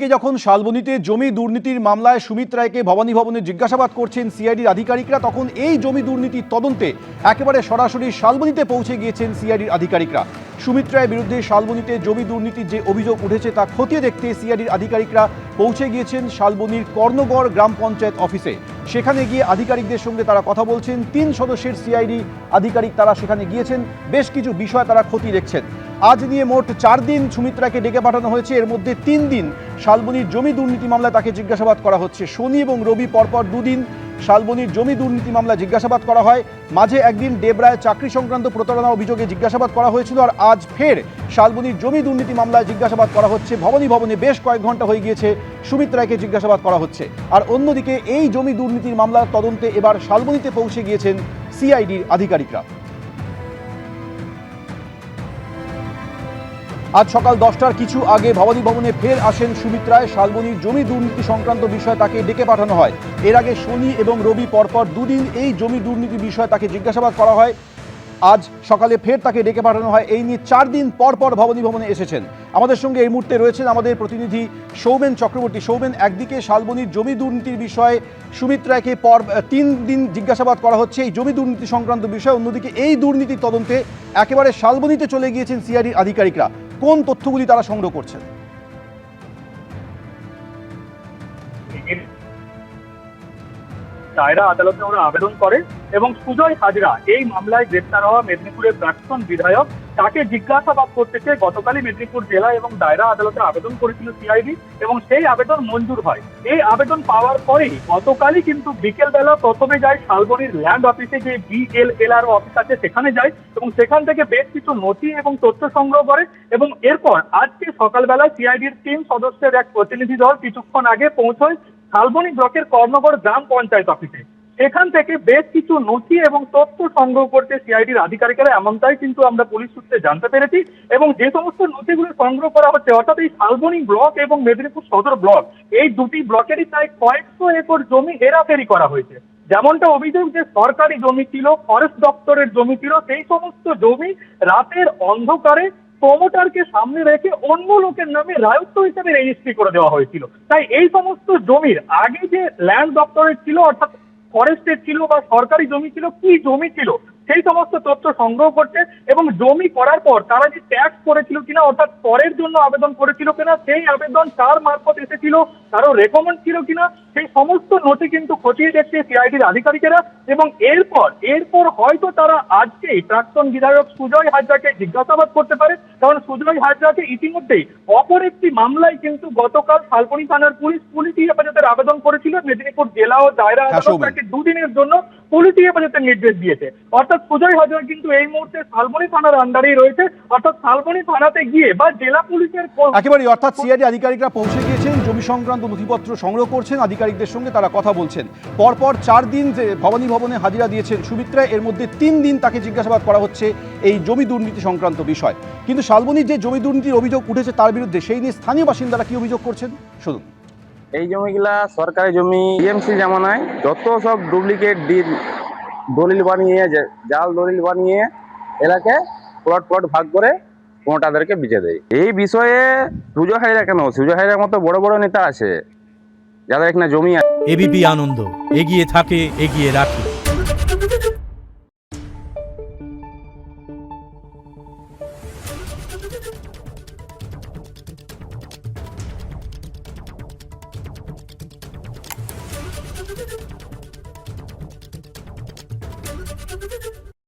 একদিকে যখন শালবনীতে জমি দুর্নীতির মামলায় সুমিত রায়কে ভবানী ভবনে জিজ্ঞাসাবাদ করছেন সিআইডির আধিকারিকরা, তখন এই জমি দুর্নীতির তদন্তে একেবারে সরাসরি শালবনীতে পৌঁছে গিয়েছেন সিআইডির আধিকারিকরা। সুমিত রায়ের বিরুদ্ধে শালবনীতে জমি দুর্নীতির যে অভিযোগ উঠেছে তা খতিয়ে দেখতে সিআইডির আধিকারিকরা পৌঁছে গিয়েছেন শালবনীর কর্ণগড় গ্রাম পঞ্চায়েত অফিসে। সেখানে গিয়ে আধিকারিকদের সঙ্গে তারা কথা বলছেন। 3 সদস্যের সিআইডি আধিকারিক তারা সেখানে গিয়েছেন, বেশ কিছু বিষয় তারা খতিয়ে দেখছেন। আজ নিয়ে মোট 4 দিন সুমিত রায়কে ডেকে পাঠানো হয়েছে। এর মধ্যে 3 দিন শালবনীর জমি দুর্নীতি মামলায় তাকে জিজ্ঞাসাবাদ করা হচ্ছে। শনি এবং রবি পরপর 2 দিন শালবনীর জমি দুর্নীতি মামলায় জিজ্ঞাসাবাদ করা হয়। মাঝে একদিন দেবরায় চাকরি সংক্রান্ত প্রতারণা অভিযোগে জিজ্ঞাসাবাদ করা হয়েছিল। আর আজ ফের শালবনীর জমি দুর্নীতি মামলায় জিজ্ঞাসাবাদ করা হচ্ছে। ভবানী ভবনে বেশ কয়েক ঘন্টা হয়ে গিয়েছে সুমিত রায়কে জিজ্ঞাসাবাদ করা হচ্ছে। আর অন্যদিকে এই জমি দুর্নীতির মামলার তদন্তে এবার শালবনীতে পৌঁছে গিয়েছেন সিআইডির আধিকারিকরা। আজ সকাল 10টার কিছু আগে ভবানী ভবনে ফের আসেন সুমিত রায়। শালবনীর জমি দুর্নীতি সংক্রান্ত বিষয়ে তাকে ডেকে পাঠানো হয়। এর আগে শনি এবং রবি পরপর 2 দিন এই জমি দুর্নীতি বিষয়ে তাকে জিজ্ঞাসাবাদ করা হয়। আজ সকালে ফের তাকে ডেকে পাঠানো হয়। এই নিয়ে 4 দিন পর পর ভবানী ভবনে এসেছেন। আমাদের সঙ্গে এই মুহূর্তে রয়েছেন আমাদের প্রতিনিধি সৌমেন চক্রবর্তী। সৌমেন, একদিকে শালবনীর জমি দুর্নীতির বিষয়ে সুমিত রায়কে 3 দিন জিজ্ঞাসাবাদ করা হচ্ছে এই জমি দুর্নীতি সংক্রান্ত বিষয়, অন্যদিকে এই দুর্নীতির তদন্তে একেবারে শালবনীতে চলে গিয়েছেন সিআইডির আধিকারিকরা। কোন তথ্যগুলি তারা সংগ্রহ করছেন? দায়রা আদালতে ওরা আবেদন করে এবং সুজয় হাজরা এই মামলায় গ্রেপ্তার হওয়া মেদিনীপুরের প্রাক্তন বিধায়ক তাকে জিজ্ঞাসাবাদ করতে চেয়ে গতকালই মেদিনীপুর জেলা এবং দায়রা আদালতে আবেদন করেছিল সিআইডি এবং সেই আবেদন মঞ্জুর হয়। এই আবেদন পাওয়ার পরেই গতকালই কিন্তু বিকেলবেলা প্রথমে যায় শালবনীর ল্যান্ড অফিসে, যে BLLR অফিস আছে সেখানে যায় এবং সেখান থেকে বেশ কিছু নথি এবং তথ্য সংগ্রহ করে এবং এরপর আজকে সকালবেলা সিআইডির 3 সদস্যের এক প্রতিনিধি দল কিছুক্ষণ আগে পৌঁছয় শালবনী ব্লকের কর্ণগড় গ্রাম পঞ্চায়েত অফিসে। এখান থেকে বেশ কিছু নথি এবং তথ্য সংগ্রহ করতে সিআইডির আধিকারিকেরা, এমনটাই কিন্তু আমরা পুলিশ সূত্রে জানতে পেরেছি। এবং যে সমস্ত নথিগুলো সংগ্রহ করা হচ্ছে, অর্থাৎ এই শালবনী ব্লক এবং মেদিনীপুর সদর ব্লক, এই দুটি ব্লকেরই প্রায় কয়েকশো একর জমি হেরাফেরি করা হয়েছে। যেমনটা অভিযোগ যে সরকারি জমি ছিল, ফরেস্ট দপ্তরের জমি ছিল, সেই সমস্ত জমি রাতের অন্ধকারে প্রমোটারকে সামনে রেখে অন্য লোকের নামে রায়ত্ব হিসেবে রেজিস্ট্রি করে দেওয়া হয়েছিল। তাই এই সমস্ত জমির আগে যে ল্যান্ড দপ্তরের ছিল, অর্থাৎ ফরেস্টের ছিল বা সরকারি জমি ছিল, কি জমি ছিল সেই সমস্ত তথ্য সংগ্রহ করছে এবং জমি করার পর তারা যে ট্যাক্স করেছিল কিনা, অর্থাৎ করের জন্য আবেদন করেছিল কিনা, সেই আবেদন কার মারফত এসেছিল, কারো রেকমেন্ড ছিল কিনা, সেই সমস্ত নথি কিন্তু খতিয়ে দেখছে সিআইডির আধিকারিকেরা। এবং এরপর হয়তো তারা আজকেই প্রাক্তন বিধায়ক সুজয় হাজরাকে জিজ্ঞাসাবাদ করতে পারে, কারণ সুজয় হাজরাকে ইতিমধ্যেই অপর একটি মামলায় কিন্তু গতকাল শালবনী থানার পুলিশি হেফাজতের আবেদন করেছিল। মেদিনীপুর জেলা ও দায়রা আদালত তাকে 2 দিনের জন্য পুলিশি হেফাজতের নির্দেশ দিয়েছে। অর্থাৎ সুজয় হাজরা কিন্তু এই মুহূর্তে শালবনী থানার আন্ডারেই রয়েছে, অর্থাৎ শালবনী থানাতে গিয়ে বা জেলা পুলিশের একেবারেই, অর্থাৎ সিআইডি আধিকারিকরা পৌঁছে গিয়েছেন, জমি সংক্রান্ত নথিপত্র সংগ্রহ করছেন, আধিকারিকদের সঙ্গে তারা কথা বলছেন। পরপর 4 দিন যে ভবানী ভবনে হাজিরা দিয়েছেন সুমিত রায়, এর মধ্যে 3 দিন তাকে জিজ্ঞাসাবাদ করা হচ্ছে এই জমি দুর্নীতি সংক্রান্ত বিষয়। কিন্তু শালবনীর যে জমি দুর্নীতির অভিযোগ উঠেছে তার বিরুদ্ধে সেই নিয়ে স্থানীয় বাসিন্দারা কি অভিযোগ করছেন শুনুন। এই জমিগুলা সরকারি জমি, টিএমসি জামানায় যত সব ডুপ্লিকেট দলিল বানিয়ে, জাল দলিল বানিয়ে এলাকে প্লট ভাগ করে কোনোটাদেরকে বেচে দেয়। এই বিষয়ে সুজয় হাজরা কেন, সুজয় হাজরার মতো বড় বড় নেতা আছে যাদের এখানে জমি আছে। এবিপি আনন্দ, এগিয়ে থাকে, এগিয়ে রাখে। Thank you.